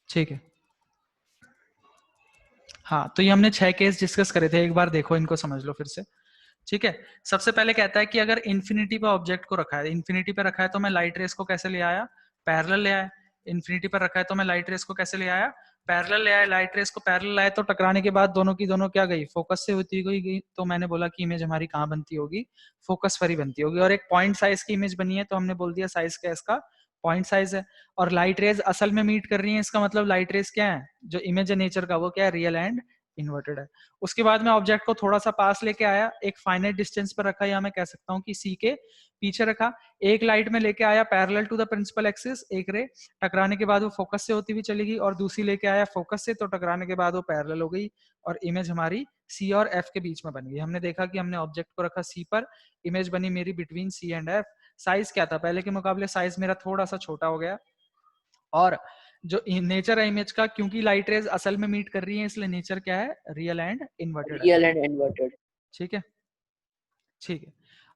ठीक है। हाँ, तो ये हमने 6 केस डिस्कस करे थे, एक बार देखो इनको समझ लो फिर से। ठीक है, सबसे पहले कहता है कि अगर इन्फिनिटी पे ऑब्जेक्ट को रखा है, इन्फिनिटी पे रखा है तो मैं लाइट रेस को कैसे ले आया, पैरेलल ले आया। इन्फिनिटी पर रखा है तो मैं लाइट रेस को कैसे ले आया, पैरेलल ले आया। लाइट रेस को पैरेलल लाया तो टकराने के बाद दोनों की दोनों क्या गई, फोकस से होती गई। तो मैंने बोला कि इमेज हमारी कहाँ बनती होगी, फोकस पर ही बनती होगी। और एक पॉइंट साइज की इमेज बनी है तो हमने बोल दिया साइज क्या है इसका, पॉइंट साइज है। और लाइट रेज असल में मीट कर रही है, इसका मतलब लाइट रेज क्या है, जो इमेज है नेचर का वो क्या है, रियल एंड इन्वर्टेड है। उसके बाद में ऑब्जेक्ट को थोड़ा सा पास लेके आया, एक फाइनाइट डिस्टेंस पर रखा, या मैं कह सकता हूँ कि सी के पीछे रखा। एक लाइट में लेके आया parallel to the principal axis, एक रे, टकराने के बाद वो फोकस से होती हुई चलेगी। और दूसरी लेके आया फोकस से, तो टकराने के बाद वो पैरेलल हो गई और इमेज हमारी सी और एफ के बीच में बन गई। हमने देखा कि हमने ऑब्जेक्ट को रखा सी पर, इमेज बनी मेरी between C and F. Size क्या था, पहले के मुकाबले साइज मेरा थोड़ा सा छोटा हो गया। और जो नेचर है इमेज का, क्योंकि लाइट रेज असल में मीट कर रही है, इसलिए नेचर क्या है, रियल एंड इन्वर्टेड है। Real and inverted. ठीक है, ठीक है।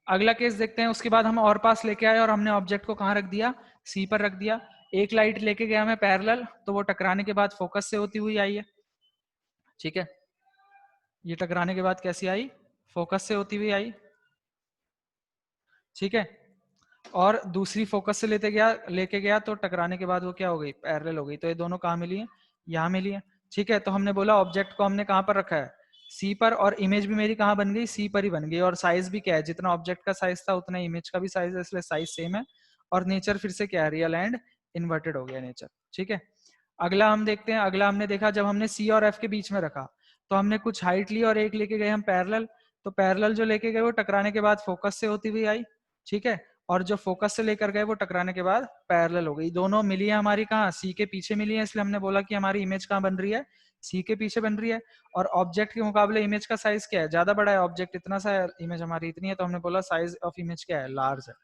अगला केस देखते हैं। उसके बाद हम और पास लेके आए और हमने ऑब्जेक्ट को कहाँ रख दिया, सी पर रख दिया। एक लाइट लेके गया मैं पैरेलल, तो वो टकराने के बाद फोकस से होती हुई आई है। ठीक है, ये टकराने के बाद कैसी आई, फोकस से होती हुई आई। ठीक है, और दूसरी फोकस से लेके गया तो टकराने के बाद वो क्या हो गई, पैरेलल हो गई। तो ये दोनों कहाँ मिली है, यहाँ मिली है। ठीक है, तो हमने बोला ऑब्जेक्ट को हमने कहाँ पर रखा है, सी पर, और इमेज भी मेरी कहाँ बन गई, सी पर ही बन गई। और साइज भी क्या है, जितना ऑब्जेक्ट का साइज था उतना इमेज का भी साइज है, इसलिए साइज सेम है। और नेचर फिर से क्या है, रियल एंड इन्वर्टेड हो गया नेचर। ठीक है, अगला हम देखते हैं। अगला हमने देखा जब हमने सी और एफ के बीच में रखा, तो हमने कुछ हाइट ली और एक लेके गए हम पैरेलल। तो पैरेलल जो लेके गए वो टकराने के बाद फोकस से होती हुई आई। ठीक है, और जो फोकस से लेकर गए वो टकराने के बाद पैरेलल हो गई। दोनों मिली है हमारी कहाँ, सी के पीछे मिली है, इसलिए हमने बोला कि हमारी इमेज कहाँ बन रही है, सी के पीछे बन रही है। और ऑब्जेक्ट के मुकाबले इमेज का साइज क्या है, ज्यादा बड़ा है, ऑब्जेक्ट इतना सा है, इमेज हमारी इतनी है, तो हमने बोला साइज ऑफ इमेज क्या है, लार्ज है।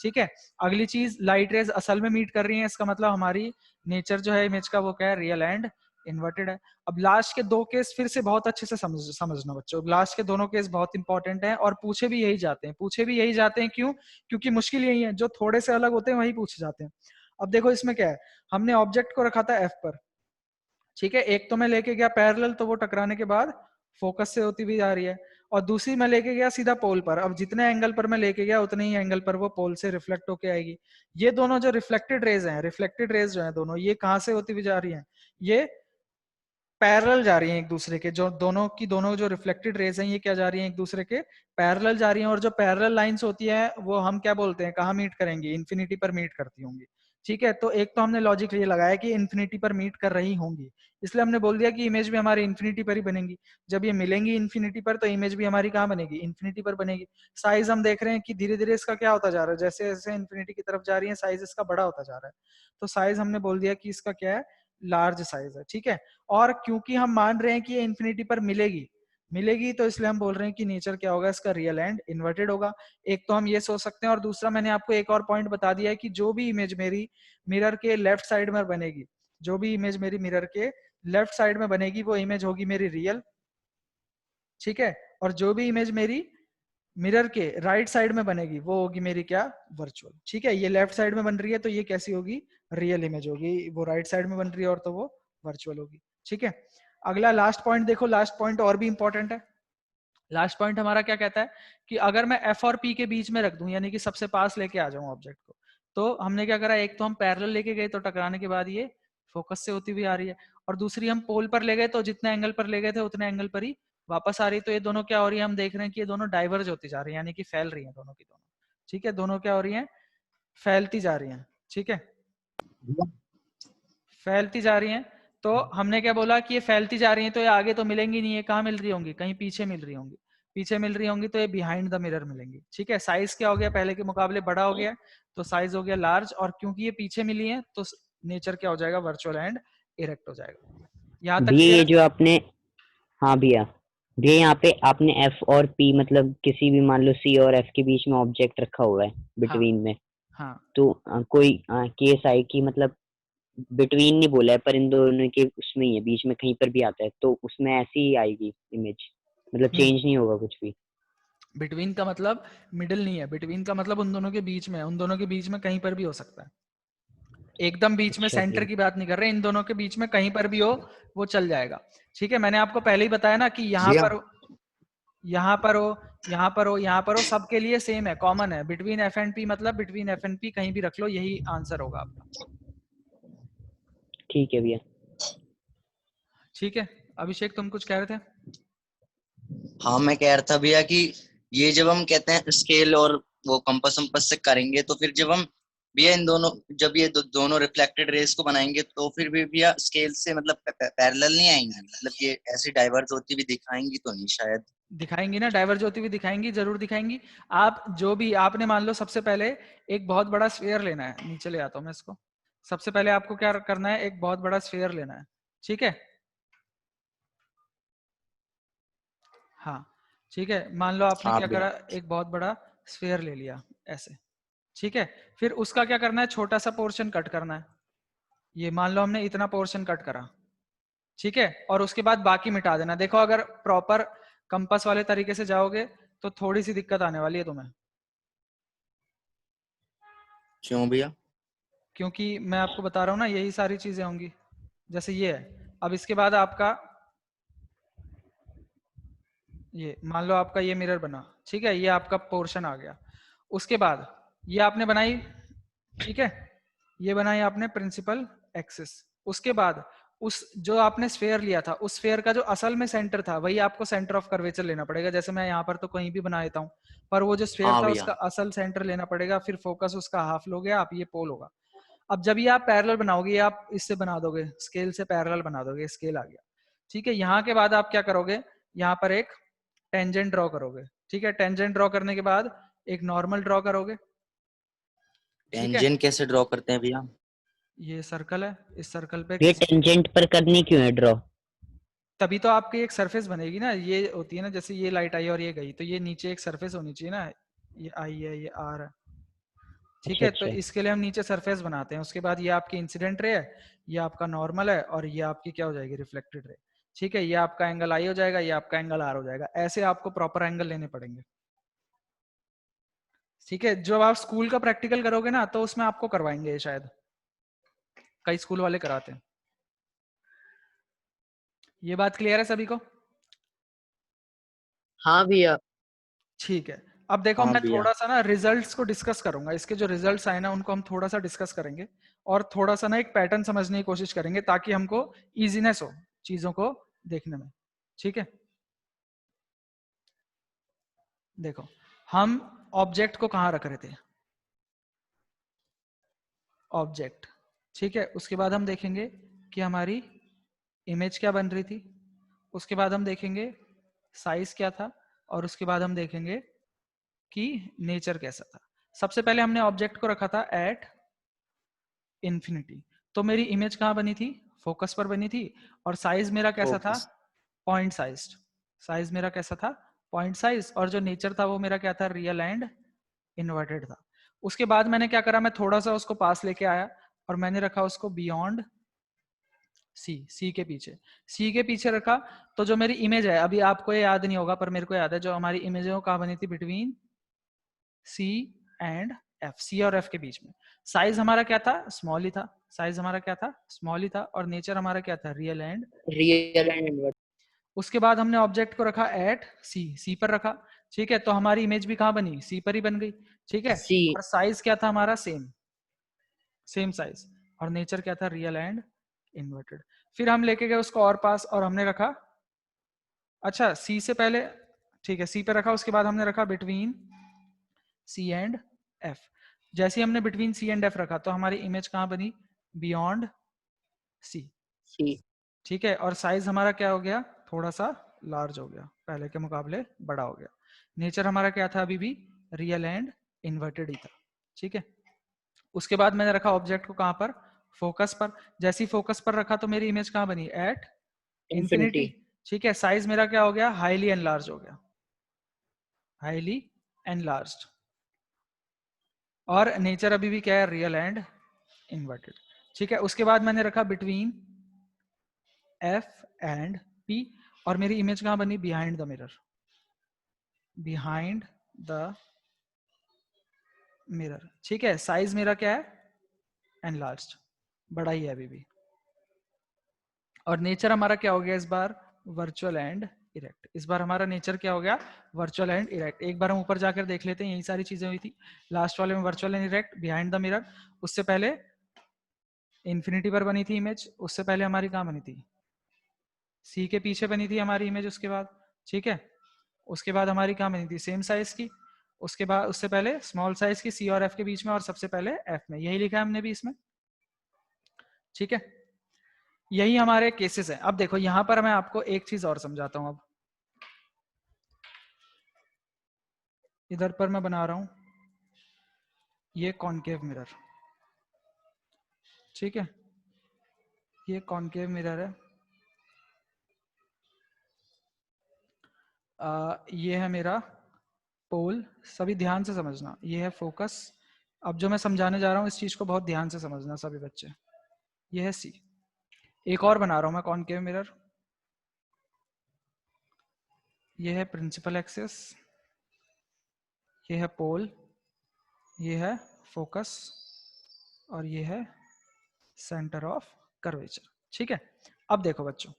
ठीक है, अगली चीज, लाइट रेज असल में मीट कर रही है, इसका मतलब हमारी नेचर जो है इमेज का वो क्या है, रियल एंड इन्वर्टेड है। अब लास्ट के दो केस फिर से बहुत अच्छे से समझना बच्चों, लास्ट के दोनों केस बहुत इंपॉर्टेंट हैं और पूछे भी यही जाते हैं। पूछे भी यही जाते हैं क्यों, क्योंकि मुश्किल यही है, जो थोड़े से अलग होते हैं वही पूछे जाते हैं। अब देखो इसमें क्या है, हमने ऑब्जेक्ट को रखा था एफ पर। ठीक है, एक तो मैं लेके गया पैरेलल, तो वो टकराने के बाद फोकस से होती हुई जा रही है। और दूसरी मैं लेके गया सीधा पोल पर। अब जितने एंगल पर मैं लेके गया उतने ही एंगल पर वो पोल से रिफ्लेक्ट होके आएगी। ये दोनों जो रिफ्लेक्टेड रेज हैं, रिफ्लेक्टेड रेज जो है दोनों, ये कहाँ से होती हुई जा रही हैं, ये पैरेलल जा रही हैं एक दूसरे के। जो दोनों की दोनों जो रिफ्लेक्टेड रेज हैं, ये क्या जा रही हैं, एक दूसरे के पैरेलल जा रही हैं। और जो पैरेलल लाइंस होती है वो हम क्या बोलते हैं, कहाँ मीट करेंगी, इन्फिनिटी पर मीट करती होंगी। ठीक है, तो एक तो हमने लॉजिक ये लगाया कि इन्फिनिटी पर मीट कर रही होंगी, इसलिए हमने बोल दिया कि इमेज भी हमारी इन्फिनिटी पर ही बनेगी। जब ये मिलेंगी इन्फिनिटी पर, तो इमेज भी हमारी कहाँ बनेगी, इन्फिनिटी पर बनेगी। साइज हम देख रहे हैं कि धीरे धीरे इसका क्या होता जा रहा है, जैसे जैसे इन्फिनिटी की तरफ जा रही है साइज इसका बड़ा होता जा रहा है। तो साइज हमने बोल दिया कि इसका क्या है, लार्ज साइज है। ठीक है, और क्योंकि हम मान रहे हैं कि ये इन्फिनिटी पर मिलेगी मिलेगी, तो इसलिए हम बोल रहे हैं कि नेचर क्या होगा, इसका रियल एंड इन्वर्टेड होगा। एक तो हम ये सोच सकते हैं, और दूसरा मैंने आपको एक और पॉइंट बता दिया है कि जो भी इमेज मेरी मिरर के लेफ्ट साइड में बनेगी, जो भी इमेज मेरी मिरर के लेफ्ट साइड में बनेगी वो इमेज होगी मेरी रियल। ठीक है, और जो भी इमेज मेरी मिरर के राइट साइड में बनेगी वो होगी मेरी क्या, वर्चुअल। ठीक है, ये लेफ्ट साइड में बन रही है तो ये कैसी होगी, रियल इमेज होगी। वो राइट साइड में बन रही है और तो वो वर्चुअल होगी। ठीक है, अगला लास्ट पॉइंट देखो, लास्ट पॉइंट और भी इंपॉर्टेंट है। लास्ट पॉइंट हमारा क्या कहता है कि अगर मैं एफ और पी के बीच में रख दूं, यानी कि सबसे पास लेके आ जाऊं ऑब्जेक्ट को, तो हमने क्या करा, एक तो हम पैरेलल लेके गए तो टकराने के बाद ये फोकस से होती हुई आ रही है। और दूसरी हम पोल पर ले गए तो जितने एंगल पर ले गए थे उतने एंगल पर ही वापस आ रही है। तो ये दोनों क्या हो रही है, हम देख रहे हैं कि ये दोनों डाइवर्ज होती जा रही है, यानी कि फैल रही है दोनों की दोनों। ठीक है, दोनों क्या हो रही है, फैलती जा रही है। ठीक है, फैलती जा रही हैं। तो हमने क्या बोला कि ये फैलती जा रही हैं तो ये आगे तो मिलेंगी नहीं, है कहाँ मिल रही होंगी, कहीं पीछे मिल रही होंगी। पीछे मिल रही होंगी तो ये बिहाइंड द मिरर मिलेंगी। ठीक है, साइज क्या हो गया, पहले के मुकाबले बड़ा हो गया, तो साइज हो गया लार्ज। और क्योंकि ये पीछे मिली है तो नेचर क्या हो जाएगा, वर्चुअल एंड इरेक्ट हो जाएगा। यहाँ तक भैया क्लियर ये है? जो आपने, हाँ भैया, भैया यहाँ पे आपने एफ और पी मतलब किसी भी मान लो सी और एफ के बीच में ऑब्जेक्ट रखा हुआ है हाँ बिटवीन में, हाँ तो कोई केस आए कि मतलब बिटवीन नहीं बोला है पर इन दोनों के उसमें ही है, बीच में कहीं पर भी आता है, तो उसमें ऐसी ही आएगी इमेज, मतलब चेंज नहीं होगा कुछ भी। बिटवीन का मतलब मिडिल नहीं है, बिटवीन का मतलब उन दोनों के बीच में है, उन दोनों के बीच में कहीं पर भी हो सकता है। एकदम बीच में अच्छा सेंटर जी। की बात नहीं कर रहे, इन दोनों के बीच में कहीं पर भी हो वो चल जाएगा। ठीक है, मैंने आपको पहले ही बताया ना कि यहाँ भैया पर यहाँ पर हो, यहाँ पर हो, यहाँ पर हो, सबके लिए सेम है, कॉमन है। बिटवीन एफ एंड पी मतलब बिटवीन एफ एंड पी कहीं भी रख लो, यही आंसर होगा आपका। ठीक है भैया। ठीक है, अभिषेक तुम कुछ कह रहे थे? हाँ मैं कह रहा था भैया कि ये जब हम कहते हैं स्केल और वो कंपास वम्पास से करेंगे, तो फिर जब हम भैया इन दोनों, जब ये दोनों रिफ्लेक्टेड रेस को बनाएंगे, तो फिर भी भैया स्केल से मतलब पैरेलल नहीं आएंगी, मतलब ये ऐसी डाइवर्ज होती भी दिखाएंगी तो नहीं शायद। दिखाएंगी ना, डाइवर्ज होती हुई दिखाएंगी, जरूर दिखाएंगी। आप जो भी आपने मान लो, सबसे पहले एक बहुत बड़ा स्फीयर लेना है, नीचे ले आता हूं मैं इसको। सबसे पहले आपको क्या करना है, एक बहुत बड़ा स्फीयर लेना है। ठीक है, हाँ ठीक है, मान लो आपने हाँ क्या भैया। करा, एक बहुत बड़ा स्फीयर ले लिया ऐसे। ठीक है, फिर उसका क्या करना है, छोटा सा पोर्शन कट करना है। ये मान लो हमने इतना पोर्शन कट करा। ठीक है, और उसके बाद बाकी मिटा देना। देखो अगर प्रॉपर कंपास वाले तरीके से जाओगे तो थोड़ी सी दिक्कत आने वाली है तुम्हें, क्यों भैया? क्योंकि मैं आपको बता रहा हूं ना, यही सारी चीजें होंगी। जैसे ये है, अब इसके बाद आपका ये मान लो आपका ये मिरर बना। ठीक है, ये आपका पोर्शन आ गया। उसके बाद ये आपने बनाई। ठीक है, ये बनाई आपने प्रिंसिपल एक्सिस। उसके बाद उस जो आपने स्फेयर लिया था, उस स्फेयर का जो असल में सेंटर था, वही आपको सेंटर ऑफ कर्वेचर लेना पड़ेगा। जैसे मैं यहाँ पर तो कहीं भी बना देता हूँ, पर वो जो स्फेयर हाँ था भैया। उसका असल सेंटर लेना पड़ेगा। फिर फोकस उसका हाफ लोगे आप, ये पोल होगा। अब जब ये आप पैरेलल बनाओगे, ये आप इससे बना दोगे, स्केल से पैरेलल बना दोगे, स्केल आ गया। ठीक है, यहाँ के बाद आप क्या करोगे, यहाँ पर एक टेंजेंट ड्रॉ करोगे। ठीक है, टेंजेंट ड्रॉ करने के बाद एक नॉर्मल ड्रॉ करोगे। ठीक है, टेंजेंट कैसे ड्रॉ करते हैं भैया? ये सर्कल है, इस सर्कल पे ये किसी टेंजेंट पर करनी क्यों है ड्रॉ? तभी तो आपकी एक सरफेस बनेगी ना। ये होती है ना, जैसे ये लाइट आई और ये गई, तो ये नीचे एक सरफेस होनी चाहिए ना। ये आई है, ये आर है। ठीक अच्छा है, तो अच्छा। इसके लिए हम नीचे सरफेस बनाते हैं। उसके बाद ये आपकी इंसिडेंट रे है, ये आपका नॉर्मल है, और ये आपकी क्या हो जाएगी, रिफ्लेक्टेड रे। ठीक है, ये आपका एंगल आई हो जाएगा, ये आपका एंगल आर हो जाएगा। ऐसे आपको प्रॉपर एंगल लेने पड़ेंगे। ठीक है, जब आप स्कूल का प्रैक्टिकल करोगे ना, तो उसमें आपको करवाएंगे ये, शायद कई स्कूल वाले कराते हैं। ये बात क्लियर है सभी को? हाँ भैया। ठीक है, अब देखो हाँ मैं भैया। थोड़ा सा ना रिजल्ट्स को डिस्कस करूंगा। इसके जो रिजल्ट्स आए ना, उनको हम थोड़ा सा डिस्कस करेंगे, और थोड़ा सा ना एक पैटर्न समझने की कोशिश करेंगे, ताकि हमको इजीनेस हो चीजों को देखने में। ठीक है, देखो हम ऑब्जेक्ट को कहाँ रख रहे थे, ऑब्जेक्ट। ठीक है, उसके बाद हम देखेंगे कि हमारी इमेज क्या बन रही थी। उसके बाद हम देखेंगे साइज क्या था, और उसके बाद हम देखेंगे कि नेचर कैसा था। सबसे पहले हमने ऑब्जेक्ट को रखा था एट इन्फिनिटी। तो मेरी इमेज कहाँ बनी थी, फोकस पर बनी थी। और साइज मेरा कैसा था, फोकस। Point size. साइज मेरा कैसा था, पॉइंट साइज। और जो नेचर था वो मेरा क्या था, रियल एंड इन्वर्टेड था। उसके बाद मैंने क्या करा, मैं थोड़ा सा उसको पास लेके आया, और मैंने रखा उसको बियॉन्ड सी, सी के पीछे, सी के पीछे रखा। तो जो मेरी इमेज है, अभी आपको ये याद नहीं होगा पर मेरे को याद है, जो हमारी इमेज है वो कहाँ बनी थी, बिटवीन सी एंड एफ, सी और एफ के बीच में। साइज हमारा क्या था, स्मॉल ही था। साइज हमारा क्या था, स्मॉल ही था। और नेचर हमारा क्या था, real and. Real and invert. उसके बाद हमने ऑब्जेक्ट को रखा एट सी, सी पर रखा। ठीक है, तो हमारी इमेज भी कहाँ बनी, सी पर ही बन गई। ठीक है, सी। और साइज क्या था हमारा, सेम, सेम साइज। और नेचर क्या था, रियल एंड इन्वर्टेड। फिर हम लेके गए उसको और पास, और हमने रखा, अच्छा सी से पहले, ठीक है सी पे रखा। उसके बाद हमने रखा बिटवीन सी एंड एफ। जैसे ही हमने बिटवीन सी एंड एफ रखा, तो हमारी इमेज कहाँ बनी, बियॉन्ड सी। सी। ठीक है, और साइज हमारा क्या हो गया, थोड़ा सा लार्ज हो गया, पहले के मुकाबले बड़ा हो गया। नेचर हमारा क्या था, अभी भी रियल एंड इन्वर्टेड ही था। ठीक है, उसके बाद मैंने रखा ऑब्जेक्ट को कहाँ पर, फोकस पर। जैसे ही फोकस पर रखा, तो मेरी इमेज कहाँ बनी, एट इंफिनिटी। इन्फिनिटी। ठीक है, साइज मेरा क्या हो गया, हाईली एनलार्ज हो गया, हाईली एनलार्ज्ड। और नेचर अभी भी क्या है, रियल एंड इन्वर्टेड। ठीक है, उसके बाद मैंने रखा बिटवीन एफ एंड पी, और मेरी इमेज कहां बनी, behind the mirror, behind the mirror. ठीक है, साइज मेरा क्या है, एनलार्ज्ड। बड़ा ही है अभी भी। और नेचर हमारा क्या हो गया इस बार, वर्चुअल एंड इरेक्ट। इस बार हमारा नेचर क्या हो गया, वर्चुअल एंड इरेक्ट। एक बार हम ऊपर जाकर देख लेते हैं, यही सारी चीजें हुई थी लास्ट वाले में, virtual and erect, behind the mirror. उससे पहले इन्फिनिटी पर बनी थी इमेज, उससे पहले हमारी कहाँ बनी थी, सी के पीछे बनी थी हमारी इमेज उसके बाद, ठीक है। उसके बाद हमारी कहाँ बनी थी, सेम साइज की। उसके बाद उससे पहले स्मॉल साइज की, सी और एफ के बीच में, और सबसे पहले एफ में। यही लिखा है हमने भी इसमें, ठीक है। यही हमारे केसेस हैं। अब देखो यहां पर मैं आपको एक चीज और समझाता हूं। अब इधर पर मैं बना रहा हूं ये कॉनकेव मिरर, ठीक है। ये कॉनकेव मिरर है। ये है मेरा पोल, सभी ध्यान से समझना। ये है फोकस। अब जो मैं समझाने जा रहा हूं इस चीज को बहुत ध्यान से समझना सभी बच्चे। ये है सी। एक और बना रहा हूं मैं कॉनकेव मिरर। ये है प्रिंसिपल एक्सिस, ये है पोल, ये है फोकस, और ये है सेंटर ऑफ कर्वेचर, ठीक है। अब देखो बच्चों,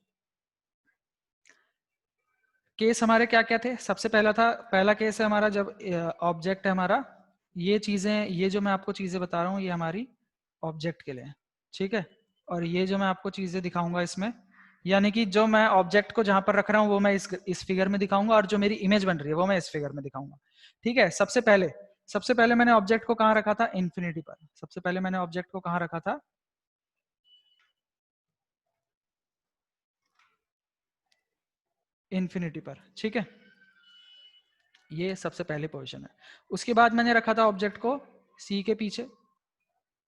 केस हमारे क्या क्या थे। सबसे पहला था, पहला केस है हमारा जब ऑब्जेक्ट है हमारा, ये चीजें, ये जो मैं आपको चीजें बता रहा हूँ ये हमारी ऑब्जेक्ट के लिए, ठीक है। और ये जो मैं आपको चीजें दिखाऊंगा इसमें, यानी कि जो मैं ऑब्जेक्ट को जहां पर रख रहा हूँ वो मैं इस फिगर में दिखाऊंगा, और जो मेरी इमेज बन रही है वो मैं इस फिगर में दिखाऊंगा, ठीक है। सबसे पहले मैंने ऑब्जेक्ट को कहाँ रखा था, इन्फिनिटी पर। सबसे पहले मैंने ऑब्जेक्ट को कहाँ रखा था, इन्फिनिटी पर, ठीक है। ये सबसे पहले पोजीशन है। उसके बाद मैंने रखा था ऑब्जेक्ट को सी के पीछे,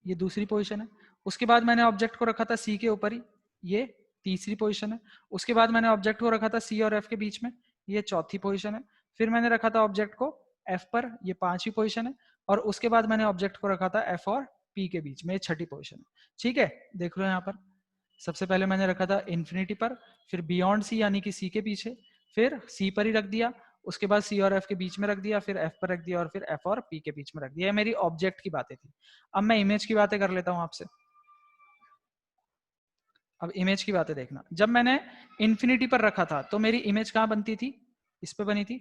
ये दूसरी पोजीशन है। उसके बाद मैंने ऑब्जेक्ट को रखा था सी के ऊपर ही, ये तीसरी पोजीशन है। उसके बाद मैंने ऑब्जेक्ट को रखा था सी और एफ के बीच में, ये चौथी पोजीशन है। फिर मैंने रखा था ऑब्जेक्ट को एफ पर, ये पांचवी पोजीशन है। और उसके बाद मैंने ऑब्जेक्ट को रखा था एफ और पी के बीच में, ये छठी पोजीशन है, ठीक है। देख लो यहाँ पर, सबसे पहले मैंने रखा था इन्फिनिटी पर, फिर बियॉन्ड सी यानी कि सी के पीछे, फिर सी पर ही रख दिया। उसके बाद सी और एफ के बीच में रख दिया, फिर एफ पर रख दिया, और फिर एफ और पी के बीच में रख दिया। ये मेरी ऑब्जेक्ट की बातें थी। अब मैं इमेज की बातें कर लेता हूं आपसे। अब इमेज की बातें देखना, जब मैंने इन्फिनिटी पर रखा था तो मेरी इमेज कहां बनती थी, इस पे बनी थी,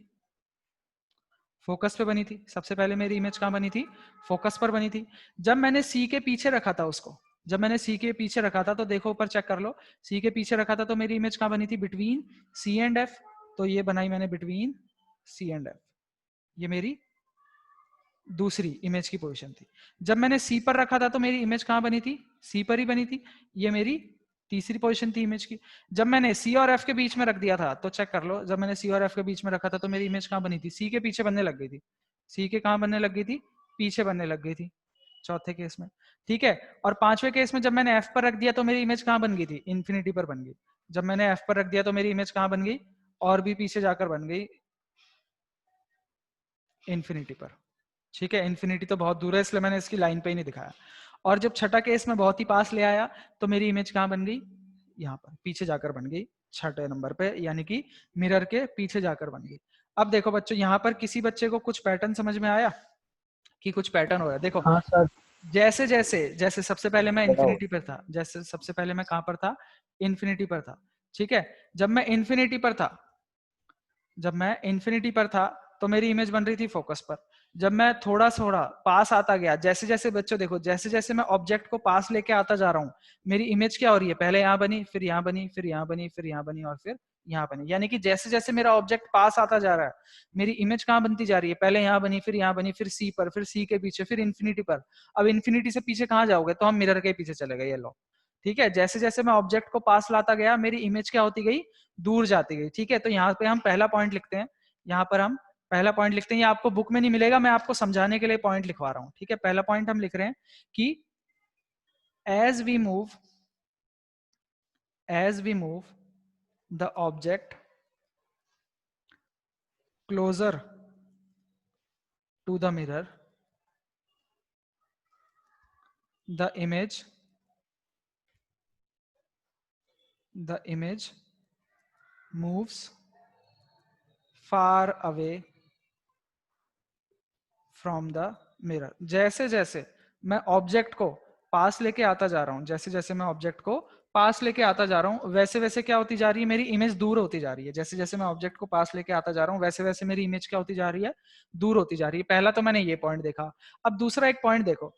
फोकस पे बनी थी। सबसे पहले मेरी इमेज कहां बनी थी, फोकस पर बनी थी। जब मैंने सी के पीछे रखा था उसको, जब मैंने सी के पीछे रखा था तो देखो ऊपर चेक कर लो, सी के पीछे रखा था तो मेरी इमेज कहां बनी थी, बिटवीन सी एंड एफ। तो ये बनाई मैंने बिटवीन सी एंड एफ, ये मेरी दूसरी इमेज की पोजीशन थी। जब मैंने सी पर रखा था तो मेरी इमेज कहां बनी थी, सी पर ही बनी थी, ये मेरी तीसरी पोजीशन थी इमेज की। जब मैंने सी और एफ के बीच में रख दिया था तो चेक कर लो, जब मैंने सी और एफ के बीच में रखा था तो मेरी इमेज कहां बनी थी, सी के पीछे बनने लग गई थी। सी के कहां बनने लग गई थी, पीछे बनने लग गई थी, चौथे केस में, ठीक है। और पांचवें केस में जब मैंने एफ पर रख दिया तो मेरी इमेज कहां बन गई थी, इन्फिनिटी पर बन गई। जब मैंने एफ पर रख दिया तो मेरी इमेज कहां बन गई, और भी पीछे जाकर बन गई, इन्फिनिटी पर, ठीक है। इन्फिनिटी तो बहुत दूर है इसलिए मैंने इसकी लाइन पे ही नहीं दिखाया। और जब छठा केस में बहुत ही पास ले आया तो मेरी इमेज कहां बन गई, यहाँ पर पीछे जाकर बन गई, छठे नंबर पे, यानी कि मिरर के पीछे जाकर बन गई। अब देखो बच्चों, यहाँ पर किसी बच्चे को कुछ पैटर्न समझ में आया कि कुछ पैटर्न हो रहा है, देखो। हाँ सर। जैसे जैसे जैसे सबसे पहले मैं बताओ। इन्फिनिटी पर था, जैसे सबसे पहले मैं कहां पर था, इन्फिनिटी पर था, ठीक है। जब मैं इन्फिनिटी पर था, जब मैं इन्फिनिटी पर था तो मेरी इमेज बन रही थी फोकस पर। जब मैं थोड़ा थोड़ा पास आता गया, जैसे जैसे बच्चों देखो, जैसे जैसे मैं ऑब्जेक्ट को पास लेके आता जा रहा हूँ, मेरी इमेज क्या हो रही है, पहले यहाँ बनी, फिर यहाँ बनी, फिर यहाँ बनी, फिर यहाँ बनी, और फिर यहाँ बनी। यानी कि जैसे जैसे मेरा ऑब्जेक्ट पास आता जा रहा है, मेरी इमेज कहाँ बनती जा रही है, पहले यहाँ बनी, फिर यहाँ बनी, फिर सी पर, फिर सी के पीछे, फिर इन्फिनिटी पर। अब इन्फिनिटी से पीछे कहाँ जाओगे, तो हम मिरर के पीछे चले गए, ये लो, ठीक है। जैसे जैसे मैं ऑब्जेक्ट को पास लाता गया, मेरी इमेज क्या होती गई, दूर जाती गई, ठीक है। तो यहाँ पे हम पहला पॉइंट लिखते हैं, यहाँ पर हम पहला पॉइंट लिखते हैं। ये आपको बुक में नहीं मिलेगा, मैं आपको समझाने के लिए पॉइंट लिखवा रहा हूं, ठीक है। पहला पॉइंट हम लिख रहे हैं कि as we move the object closer to the mirror, the image moves far away from the mirror. जैसे जैसे मैं ऑब्जेक्ट को पास लेके आता जा रहा हूँ, जैसे जैसे मैं ऑब्जेक्ट को पास लेके आता जा रहा हूँ वैसे वैसे क्या होती जा रही है, मेरी इमेज दूर होती जा रही है। जैसे जैसे मैं ऑब्जेक्ट को पास लेके आता जा रहा हूँ वैसे वैसे मेरी इमेज क्या होती जा रही है, दूर होती जा रही है। पहला तो मैंने ये पॉइंट देखा। अब दूसरा एक पॉइंट देखो,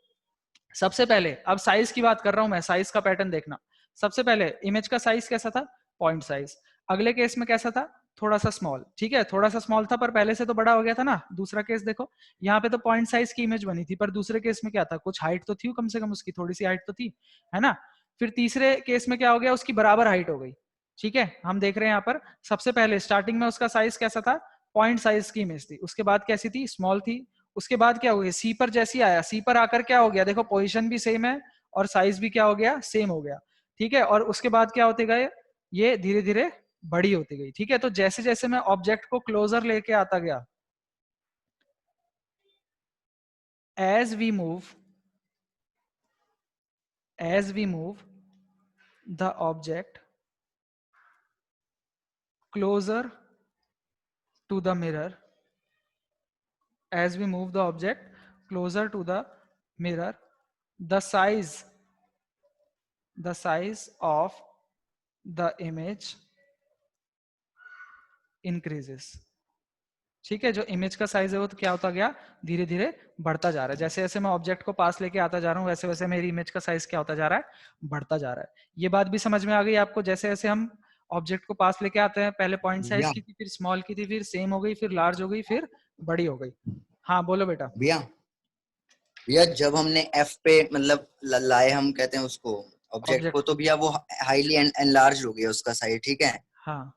सबसे पहले अब साइज की बात कर रहा हूं मैं, साइज का पैटर्न देखना। सबसे पहले इमेज का साइज कैसा था, पॉइंट साइज। अगले केस में कैसा था, थोड़ा सा स्मॉल, ठीक है, थोड़ा सा स्मॉल था पर पहले से तो बड़ा हो गया था ना। दूसरा केस देखो, यहाँ पे तो पॉइंट साइज की इमेज बनी थी, पर दूसरे केस में क्या था, कुछ हाइट तो थी, कम से कम उसकी थोड़ी सी हाइट तो थी, है ना। फिर तीसरे केस में क्या हो गया, उसकी बराबर हाइट हो गई। ठीक है, हम देख रहे हैं यहाँ पर सबसे पहले स्टार्टिंग में उसका साइज कैसा था, पॉइंट साइज की इमेज थी, उसके बाद कैसी थी, स्मॉल थी। उसके बाद क्या हो गया, सी पर जैसी आया, सी पर आकर क्या हो गया, देखो पोजीशन भी सेम है और साइज भी क्या हो गया, सेम हो गया। ठीक है, और उसके बाद क्या होते गए, ये धीरे धीरे बड़ी होती गई। ठीक है, तो जैसे जैसे मैं ऑब्जेक्ट को क्लोजर लेके आता गया, as we move the object closer to the mirror, as we move the object closer to the mirror, the size of the image increases। ठीक है, जो इमेज का साइज है वो तो क्या होता गया, धीरे धीरे बढ़ता जा रहा है। जैसे जैसे मैं ऑब्जेक्ट को पास लेके आता जा रहा हूँ वैसे वैसे मेरी इमेज का साइज क्या होता जा रहा है, बढ़ता जा रहा है। ये बात भी समझ में आ गई आपको, जैसे जैसे हम ऑब्जेक्ट को पास लेके आते हैं, पहले पॉइंट साइज भैया की थी, फिर स्मॉल की थी, फिर सेम हो गई, फिर लार्ज हो गई, फिर बड़ी हो गई। हाँ बोलो बेटा। भैया भैया जब हमने एफ पे मतलब लाए, हम कहते हैं उसको ऑब्जेक्ट को, ऑब्जेक्ट तो को, भैया वो हाईली एनलार्ज हो गया उसका साइज, ठीक है। हाँ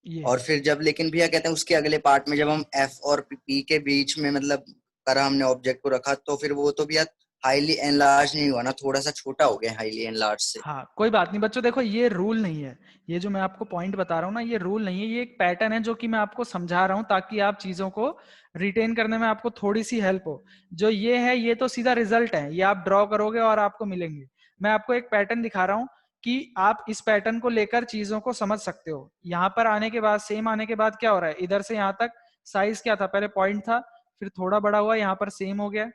ये और फिर जब लेकिन भैया कहते हैं उसके अगले पार्ट में जब हम एफ और पी के बीच में मतलब करा हमने ऑब्जेक्ट को रखा, तो फिर वो तो भैया हाईली एनलार्ज नहीं हुआ ना, थोड़ा सा छोटा हो गया हाईली एनलार्ज से। हाँ कोई बात नहीं बच्चों, देखो ये रूल नहीं है, ये जो मैं आपको पॉइंट बता रहा हूँ ना, ये रूल नहीं है, ये एक पैटर्न है जो कि मैं आपको समझा रहा हूँ ताकि आप चीजों को रिटेन करने में आपको थोड़ी सी हेल्प हो। जो ये है ये तो सीधा रिजल्ट है, ये आप ड्रॉ करोगे और आपको मिलेंगे। मैं आपको एक पैटर्न दिखा रहा हूँ कि आप इस पैटर्न को लेकर चीजों को समझ सकते हो। यहाँ पर आने के बाद, सेम आने के बाद क्या हो रहा है, इधर से यहाँ तक साइज क्या था, पहले पॉइंट था, फिर थोड़ा बड़ा हुआ, यहाँ पर सेम हो गया,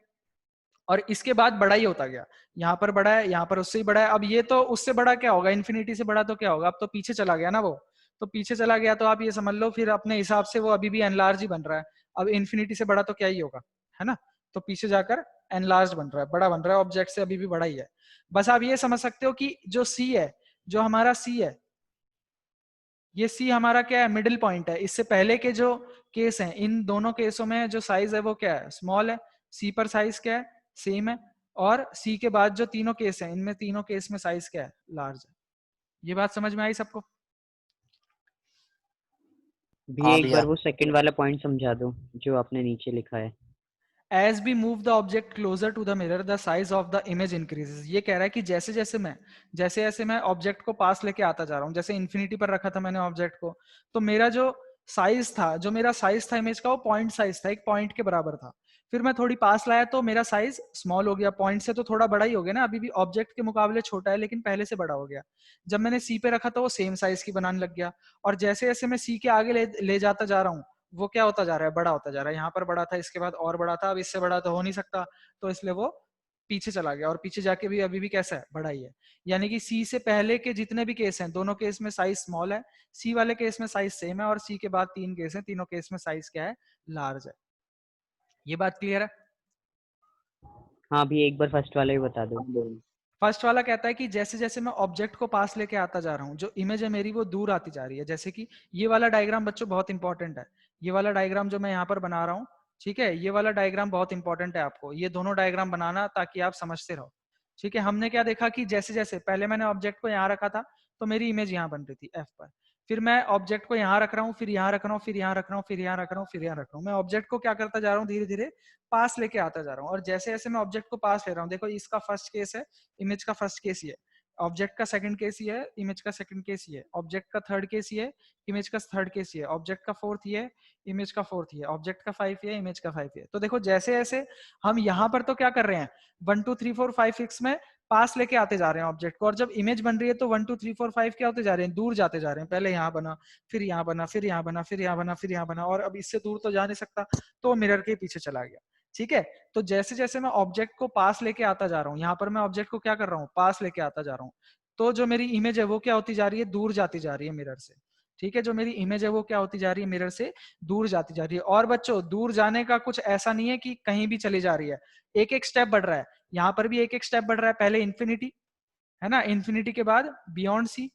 और इसके बाद बड़ा ही होता गया। यहाँ पर बड़ा है, यहाँ पर उससे ही बड़ा है। अब ये तो उससे बड़ा क्या होगा, इन्फिनिटी से बड़ा तो क्या होगा, अब तो पीछे चला गया ना वो, तो पीछे चला गया तो आप ये समझ लो फिर अपने हिसाब से वो अभी भी एनलार्ज ही बन रहा है। अब इन्फिनिटी से बड़ा तो क्या ही होगा, है ना, तो पीछे जाकर एनलार्ज बन रहा है, बड़ा बन रहा है, ऑब्जेक्ट से अभी भी बड़ा ही है। बस आप ये समझ सकते हो कि जो सी है, जो हमारा सी है, ये सी हमारा क्या है, मिडिल पॉइंट है। इससे पहले के जो केस हैं, इन दोनों केसों में जो साइज है वो क्या है, स्मॉल है। सी पर साइज क्या है, सेम है। और सी के बाद जो तीनों केस हैं, इनमें तीनों केस में साइज क्या है, लार्ज है। ये बात समझ में आई सबको। भी हाँ एक भैया। बार वो सेकंड वाला पॉइंट समझा दो जो आपने नीचे लिखा है। As we move the object closer to the mirror, the size of the image increases। ये कह रहा है कि जैसे जैसे मैं ऑब्जेक्ट को पास लेके आता जा रहा हूँ, जैसे इन्फिनिटी पर रखा था मैंने ऑब्जेक्ट को, तो मेरा जो साइज था इमेज का, वो पॉइंट साइज था, एक पॉइंट के बराबर था। फिर मैं थोड़ी पास लाया तो मेरा साइज स्मॉल हो गया, पॉइंट से तो थोड़ा बड़ा ही हो गया ना, अभी भी ऑब्जेक्ट के मुकाबले छोटा है लेकिन पहले से बड़ा हो गया। जब मैंने सी पे रखा तो वो सेम साइज की बनाने लग गया, और जैसे जैसे मैं सी के आगे ले जाता जा रहा हूँ, वो क्या होता जा रहा है, बड़ा होता जा रहा है। यहाँ पर बड़ा था, इसके बाद और बड़ा था, अब इससे बड़ा तो हो नहीं सकता, तो इसलिए वो पीछे चला गया, और पीछे जाके भी अभी भी कैसा है, बड़ा ही है। यानी कि सी से पहले के जितने भी केस हैं, दोनों केस में साइज स्मॉल है, सी वाले केस में साइज सेम है, और सी के बाद तीन केस हैं, तीनों केस में साइज क्या है, लार्ज है। ये बात क्लियर है। हाँ भी एक बार फर्स्ट वाला भी बता दो। फर्स्ट वाला कहता है कि जैसे जैसे मैं ऑब्जेक्ट को पास लेके आता जा रहा हूँ, जो इमेज है मेरी वो दूर आती जा रही है। जैसे कि ये वाला डायग्राम बच्चों बहुत इंपॉर्टेंट है, ये वाला डायग्राम जो मैं यहाँ पर बना रहा हूँ, ठीक है, ये वाला डायग्राम बहुत इंपॉर्टेंट है आपको, ये दोनों डायग्राम बनाना ताकि आप समझते रहो। ठीक है, हमने क्या देखा कि जैसे जैसे पहले मैंने ऑब्जेक्ट को यहाँ रखा था तो मेरी इमेज यहाँ बन रही थी एफ पर, फिर मैं ऑब्जेक्ट को यहाँ रख रहा हूँ, फिर यहाँ रख रहा हूँ, फिर यहाँ रख रहा हूँ, फिर यहाँ रख रहा हूँ, फिर यहाँ रख रहा हूँ। मैं ऑब्जेक्ट को क्या करता जा रहा हूँ, धीरे धीरे पास लेके आता जा रहा हूँ, और जैसे जैसे मैं ऑब्जेक्ट को पास ले रहा हूँ, देखो इसका फर्स्ट केस है, इमेज का फर्स्ट केस ही है, ऑब्जेक्ट का सेकंड केस ही है, इमेज का सेकंड केस ही है, ऑब्जेक्ट का थर्ड केस ही है, इमेज का थर्ड केस ही है, ऑब्जेक्ट का फोर्थ ही है, इमेज का फोर्थ ही है, ऑब्जेक्ट का 5 ही है, इमेज का 5 ही है। तो देखो जैसे जैसे हम यहाँ पर तो क्या कर रहे हैं, 1 2 3 4 5 6 में पास लेके आते जा रहे हैं ऑब्जेक्ट को, और जब इमेज बन रही है तो 1 2 3 4 5 क्या होते जा रहे हैं, दूर जाते जा रहे हैं। पहले यहाँ बना, फिर यहाँ बना, फिर यहाँ बना, फिर यहाँ बना, फिर यहाँ बना, और अब इससे दूर तो जा नहीं सकता, तो मिरर के पीछे चला गया। ठीक है। तो जैसे जैसे मैं ऑब्जेक्ट को पास लेके आता जा रहा हूँ, यहाँ पर मैं ऑब्जेक्ट को क्या कर रहा हूँ, पास लेके आता जा रहा हूँ, तो जो मेरी इमेज है वो क्या होती जा रही है, दूर जाती जा रही है मिरर से। ठीक है, जो मेरी इमेज है वो क्या होती जा रही है, मिरर से दूर जाती जा रही है। और बच्चों दूर जाने का कुछ ऐसा नहीं है कि कहीं भी चली जा रही है, एक एक स्टेप बढ़ रहा है। यहाँ पर भी एक एक स्टेप बढ़ रहा है, पहले इन्फिनिटी है ना, इन्फिनिटी के बाद बियॉन्ड सी,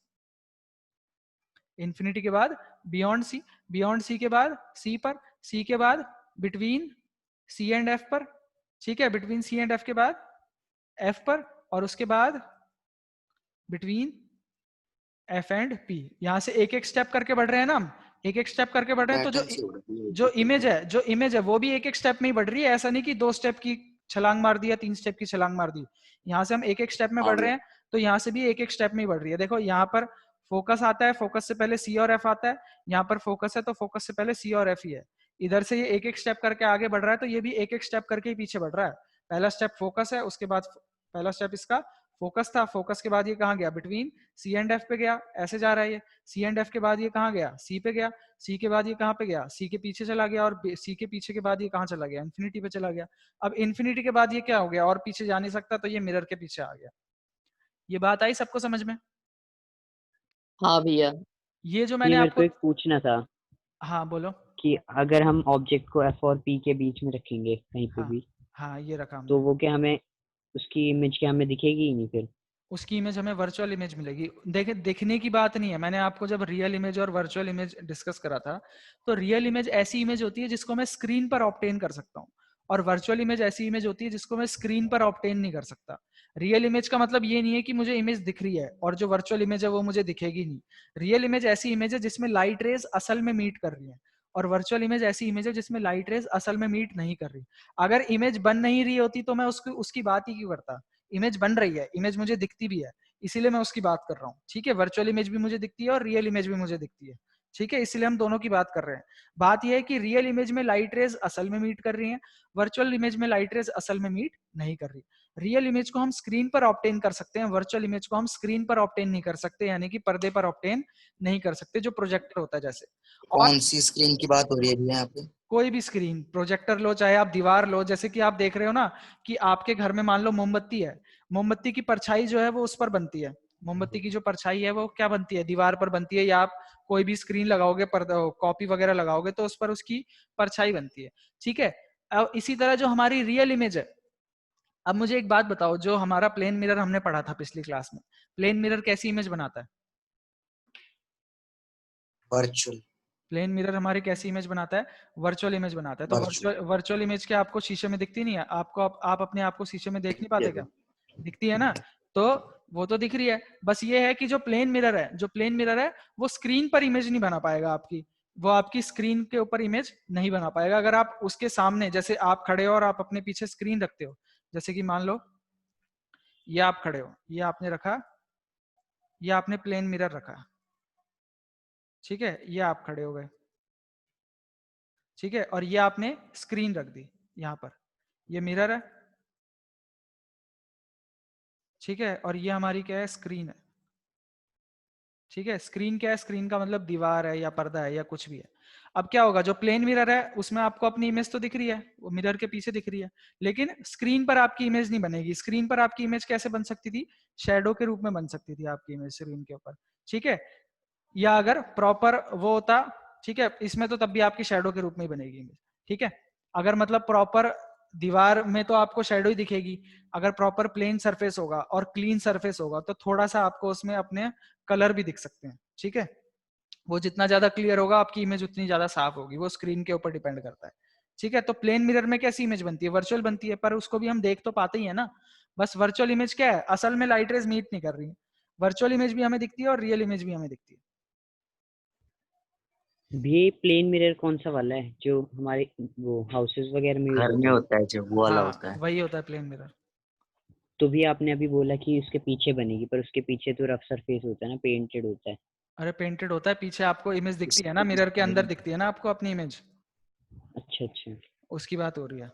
इन्फिनिटी के बाद बियॉन्ड सी, बियॉन्ड सी के बाद सी पर, सी के बाद बिटवीन सी एंड एफ पर, ठीक है, बिटवीन सी एंड एफ के बाद एफ पर, और उसके बाद बिटवीन एफ एंड पी। यहां से एक एक स्टेप करके बढ़ रहे हैं ना हम, एक एक स्टेप करके बढ़ रहे हैं। तो जो पैटर्न से हो रही है जो इमेज है, जो इमेज है वो भी एक एक स्टेप में ही बढ़ रही है। ऐसा नहीं कि 2 स्टेप की छलांग मार दी या 3 स्टेप की छलांग मार दी, यहाँ से हम एक एक स्टेप में हाँ बढ़ रहे भैया। हैं, तो यहाँ से भी एक एक स्टेप में ही बढ़ रही है। देखो यहाँ पर फोकस आता है, फोकस से पहले सी और एफ आता है, यहाँ पर फोकस है तो फोकस से पहले सी और एफ ही है। इधर से ये एक एक स्टेप करके आगे बढ़ रहा है, तो ये भी एक एक स्टेप करके ही पीछे बढ़ रहा है। पहला स्टेप फोकस है, उसके बाद पहला स्टेप इसका फोकस था, फोकस के बाद ये कहाँ गया, बिटवीन सी एंड एफ पे गया, ऐसे जा रहा है ये। सी एंड एफ के बाद ये कहाँ गया, सी पे गया, सी के बाद ये कहाँ पे गया, सी के पीछे चला गया, और सी के पीछे के बाद ये कहाँ चला गया, इन्फिनिटी पे चला गया। अब इन्फिनिटी के बाद ये क्या हो गया, और पीछे जा नहीं सकता, तो ये मिरर के पीछे आ गया। ये बात आई सबको समझ में? हाँ भैया। ये जो मैंने ये मेरे आपको, को एक पूछना था हाँ बोलो। कि अगर हम ऑब्जेक्ट को एफ और पी के बीच में रखेंगे कहीं पे हाँ भी, हाँ, ये रखा हमने। तो वो क्या हमें उसकी इमेज क्या हमें दिखेगी ही नहीं फिर? उसकी इमेज हमें वर्चुअल इमेज मिलेगी। देखे, दिखने की बात नहीं है, मैंने आपको जब रियल इमेज और वर्चुअल इमेज डिस्कस करा था, तो रियल इमेज ऐसी इमेज होती है जिसको मैं स्क्रीन पर ऑब्टेन कर सकता हूँ, और वर्चुअल इमेज ऐसी इमेज होती है जिसको मैं स्क्रीन पर ऑब्टेन नहीं कर सकता। रियल इमेज का मतलब ये नहीं है कि मुझे इमेज दिख रही है और जो वर्चुअल इमेज है वो मुझे दिखेगी नहीं। रियल इमेज ऐसी इमेज है जिसमें लाइट रेज असल में मीट कर रही है, और वर्चुअल इमेज ऐसी इमेज है जिसमें लाइट रेज असल में मीट नहीं कर रही। अगर इमेज बन नहीं रही होती तो मैं उसकी बात ही क्यों करता। इमेज बन रही है, इमेज मुझे दिखती भी है, इसीलिए मैं उसकी बात कर रहा हूँ। ठीक है, वर्चुअल इमेज भी मुझे दिखती है और रियल इमेज भी मुझे दिखती है। ठीक है, इसलिए हम दोनों की बात कर रहे हैं। बात यह है कि रियल इमेज में लाइट रेज असल में मीट कर रही हैं, वर्चुअल इमेज में लाइट रेज असल में मीट नहीं कर रही। रियल इमेज को हम स्क्रीन पर ऑब्टेन कर सकते हैं, वर्चुअल इमेज को हम स्क्रीन पर ऑब्टेन नहीं कर सकते, यानी कि पर्दे पर ऑब्टेन नहीं कर सकते, जो प्रोजेक्टर होता है जैसे। और कौन सी स्क्रीन की बात हो रही है भैया यहाँ पे? कोई भी स्क्रीन, प्रोजेक्टर लो चाहे आप दीवार लो, जैसे कि आप देख रहे हो ना कि आपके घर में मान लो मोमबत्ती है, मोमबत्ती की परछाई जो है वो उस पर बनती है, मोमबत्ती की जो परछाई है वो क्या बनती है, दीवार पर बनती है, या आप कोई भी स्क्रीन लगाओगे, कॉपी वगैरह लगाओगे तो उस पर उसकी परछाई बनती है। ठीक है, अब इसी तरह जो हमारी रियल इमेज है, अब मुझे एक बात बताओ, जो हमारा प्लेन मिरर हमने पढ़ा था पिछली क्लास में, प्लेन मिरर कैसी इमेज बनाता है? वर्चुअल। प्लेन मिरर हमारी कैसी इमेज बनाता है? वर्चुअल इमेज बनाता है। तो वर्चुअल इमेज क्या आपको शीशे में दिखती नहीं है? आपको आप अपने आप को शीशे में देख नहीं पाते क्या? दिखती है ना? तो वो तो दिख रही है, बस ये है कि जो प्लेन मिरर है, जो प्लेन मिरर है वो स्क्रीन पर इमेज नहीं बना पाएगा आपकी, वो आपकी स्क्रीन के ऊपर इमेज नहीं बना पाएगा। अगर आप उसके सामने, जैसे आप खड़े हो और आप अपने पीछे स्क्रीन रखते हो, जैसे कि मान लो ये आप खड़े हो, ये आपने रखा, ये आपने प्लेन मिरर रखा, ठीक है, ये आप खड़े हो गए, ठीक है, और ये आपने स्क्रीन रख दी यहाँ पर, ये मिरर है, ठीक है, और ये हमारी क्या है, स्क्रीन है। ठीक है, स्क्रीन क्या है? स्क्रीन का मतलब दीवार है या पर्दा है या कुछ भी है। अब क्या होगा, जो प्लेन मिरर है उसमें आपको अपनी इमेज तो दिख रही है, वो मिरर के पीछे दिख रही है, लेकिन स्क्रीन पर आपकी इमेज नहीं बनेगी। स्क्रीन पर आपकी इमेज कैसे बन सकती थी? शैडो के रूप में बन सकती थी आपकी इमेज स्क्रीन के ऊपर, ठीक है, या अगर प्रॉपर वो होता, ठीक है, इसमें तो तब भी आपकी शैडो के रूप में ही बनेगी इमेज। ठीक है, अगर मतलब प्रॉपर दीवार में तो आपको शैडो ही दिखेगी, अगर प्रॉपर प्लेन सरफेस होगा और क्लीन सरफेस होगा तो थोड़ा सा आपको उसमें अपने कलर भी दिख सकते हैं। ठीक है, वो जितना ज्यादा क्लियर होगा आपकी इमेज उतनी ज्यादा साफ होगी, वो स्क्रीन के ऊपर डिपेंड करता है। ठीक है, तो प्लेन मिरर में कैसी इमेज बनती है? वर्चुअल बनती है, पर उसको भी हम देख तो पाते ही है ना। बस वर्चुअल इमेज क्या है, असल में लाइट रेज मीट नहीं कर रही है। वर्चुअल इमेज भी हमें दिखती है और रियल इमेज भी हमें दिखती है। भी प्लेन मिरर कौन सा वाला है जो हमारे वो हाउसेस वगैरह में यूज घर में होता है जो वो वाला होता है। वही होता है प्लेन मिरर। तो भी आपने अभी बोला कि उसके पीछे बनेगी, पर उसके पीछे तो रफ सरफेस होता है ना, पेंटेड होता है। अरे पेंटेड होता है, पीछे आपको इमेज दिखती है ना, मिरर के अंदर दिखती है ना आपको अपनी इमेज, अच्छा अच्छा, उसकी बात हो रही है।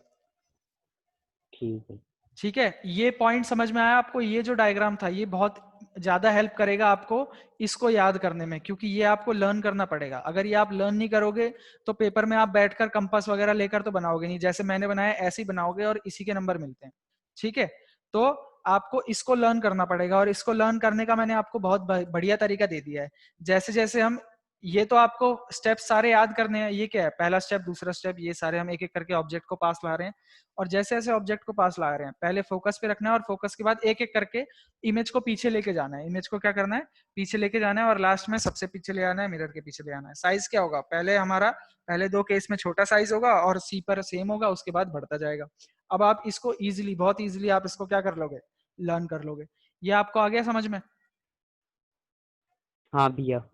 ठीक है। ठीक है, ये पॉइंट समझ में आया आपको? ये जो डायग्राम था ये बहुत ज्यादा हेल्प करेगा आपको इसको याद करने में, क्योंकि ये आपको लर्न करना पड़ेगा। अगर ये आप लर्न नहीं करोगे तो पेपर में आप बैठकर कंपास वगैरह लेकर तो बनाओगे नहीं, जैसे मैंने बनाया ऐसे ही बनाओगे और इसी के नंबर मिलते हैं। ठीक है, तो आपको इसको लर्न करना पड़ेगा, और इसको लर्न करने का मैंने आपको बहुत बढ़िया तरीका दे दिया है। जैसे जैसे हम, ये तो आपको स्टेप सारे याद करने हैं, ये क्या है, पहला स्टेप, दूसरा स्टेप, ये सारे हम एक एक करके ऑब्जेक्ट को पास ला रहे हैं। और जैसे जैसे ऑब्जेक्ट को पास ला रहे हैं, पहले फोकस पे रखना है, और फोकस के बाद एक एक करके इमेज को पीछे लेके जाना है। इमेज को क्या करना है, पीछे लेके जाना है, और लास्ट में सबसे पीछे ले आना है, मिरर के पीछे ले आना है। साइज क्या होगा, पहले हमारा पहले दो केस में छोटा साइज होगा और सी पर सेम होगा, उसके बाद बढ़ता जाएगा। अब आप इसको इजिली, बहुत इजिली आप इसको क्या कर लोगे, लर्न कर लोगे। ये आपको आ गया समझ में? हाँ भैया।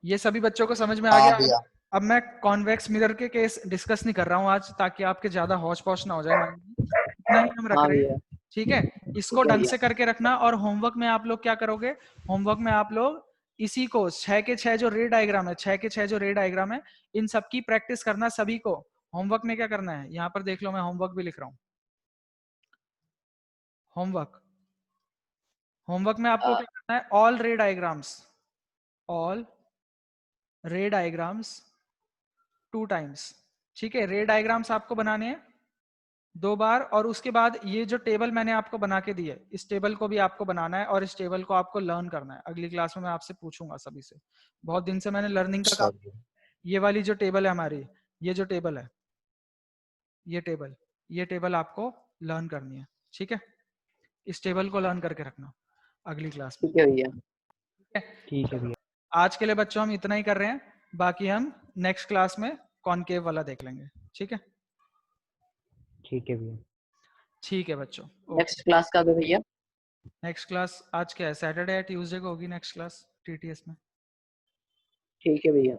ये सभी बच्चों को समझ में आ हाँ गया? भैया। अब मैं कॉन्वेक्स मिरर के केस डिस्कस नहीं कर रहा हूँ आज, ताकि आपके ज्यादा हौच पौच ना हो जाए माइंड में। इतना ही हम रख हाँ रहे भैया। हैं। ठीक है, इसको ठीक है ढंग भैया। से करके रखना। और होमवर्क में आप लोग क्या करोगे, होमवर्क में आप लोग इसी को 6 के 6 जो रे डायग्राम है, 6 के 6 जो रे डायग्राम है, इन सबकी प्रैक्टिस करना सभी को। होमवर्क में क्या करना है, यहाँ पर देख लो, मैं होमवर्क भी लिख रहा हूँ। होमवर्क, होमवर्क में आपको क्या करना है, ऑल रे डायग्राम्स, ऑल रे डायग्राम्स 2 टाइम्स। ठीक है, रे डायग्राम्स आपको बनाने हैं 2 बार, और उसके बाद ये जो टेबल मैंने आपको बना के दी है, इस टेबल को भी आपको बनाना है, और इस टेबल को आपको लर्न करना है। अगली क्लास में मैं आपसे पूछूंगा सभी से, बहुत दिन से मैंने लर्निंग का अच्छा काम। भैया। ये वाली जो टेबल है हमारी, ये जो टेबल है, ये टेबल आपको लर्न करनी है। ठीक है, इस टेबल को लर्न करके रखना अगली क्लास में। ठीक है भैया। ठीक है, ठीक है भैया। आज के लिए बच्चों हम इतना ही कर रहे हैं, बाकी हम नेक्स्ट क्लास में कॉनकेव वाला देख लेंगे। ठीक है, ठीक है भैया। ठीक है बच्चों, ओके। नेक्स्ट क्लास कब है भैया? नेक्स्ट क्लास आज क्या है, सैटरडे है, ट्यूसडे को होगी नेक्स्ट क्लास टीटीएस में। ठीक है भैया।